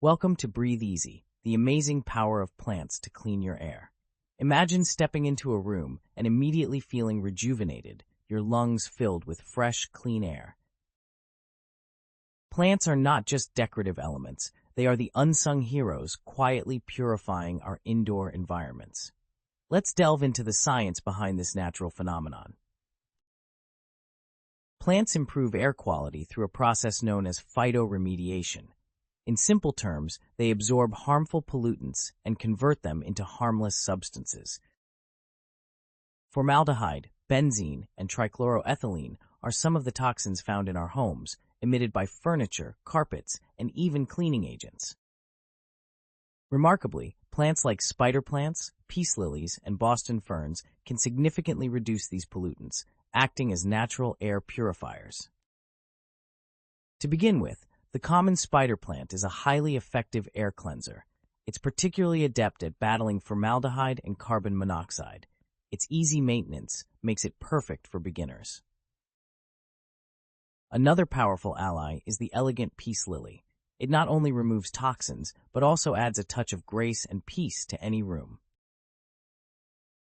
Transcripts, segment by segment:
Welcome to Breathe Easy, the amazing power of plants to clean your air. Imagine stepping into a room and immediately feeling rejuvenated, your lungs filled with fresh, clean air. Plants are not just decorative elements, they are the unsung heroes quietly purifying our indoor environments. Let's delve into the science behind this natural phenomenon. Plants improve air quality through a process known as phytoremediation. In simple terms, they absorb harmful pollutants and convert them into harmless substances. Formaldehyde, benzene, and trichloroethylene are some of the toxins found in our homes, emitted by furniture, carpets, and even cleaning agents. Remarkably, plants like spider plants, peace lilies, and Boston ferns can significantly reduce these pollutants, acting as natural air purifiers. To begin with, the common spider plant is a highly effective air cleanser. It's particularly adept at battling formaldehyde and carbon monoxide. Its easy maintenance makes it perfect for beginners. Another powerful ally is the elegant peace lily. It not only removes toxins, but also adds a touch of grace and peace to any room.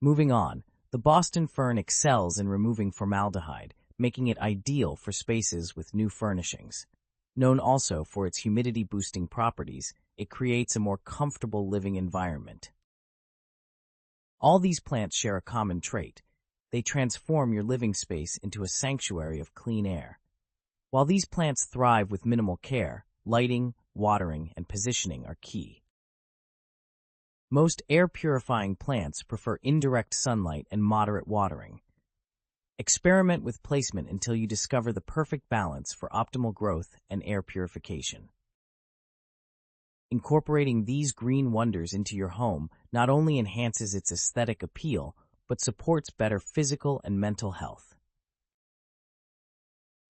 Moving on, the Boston fern excels in removing formaldehyde, making it ideal for spaces with new furnishings. Known also for its humidity-boosting properties, it creates a more comfortable living environment. All these plants share a common trait. They transform your living space into a sanctuary of clean air. While these plants thrive with minimal care, lighting, watering, and positioning are key. Most air-purifying plants prefer indirect sunlight and moderate watering. Experiment with placement until you discover the perfect balance for optimal growth and air purification. Incorporating these green wonders into your home not only enhances its aesthetic appeal, but supports better physical and mental health.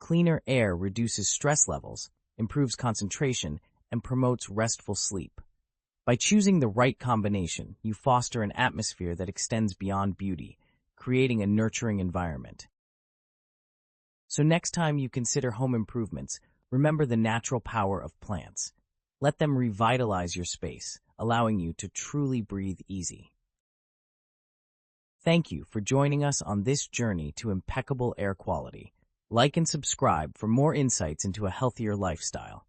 Cleaner air reduces stress levels, improves concentration, and promotes restful sleep. By choosing the right combination, you foster an atmosphere that extends beyond beauty, creating a nurturing environment. So next time you consider home improvements, remember the natural power of plants. Let them revitalize your space, allowing you to truly breathe easy. Thank you for joining us on this journey to impeccable air quality. Like and subscribe for more insights into a healthier lifestyle.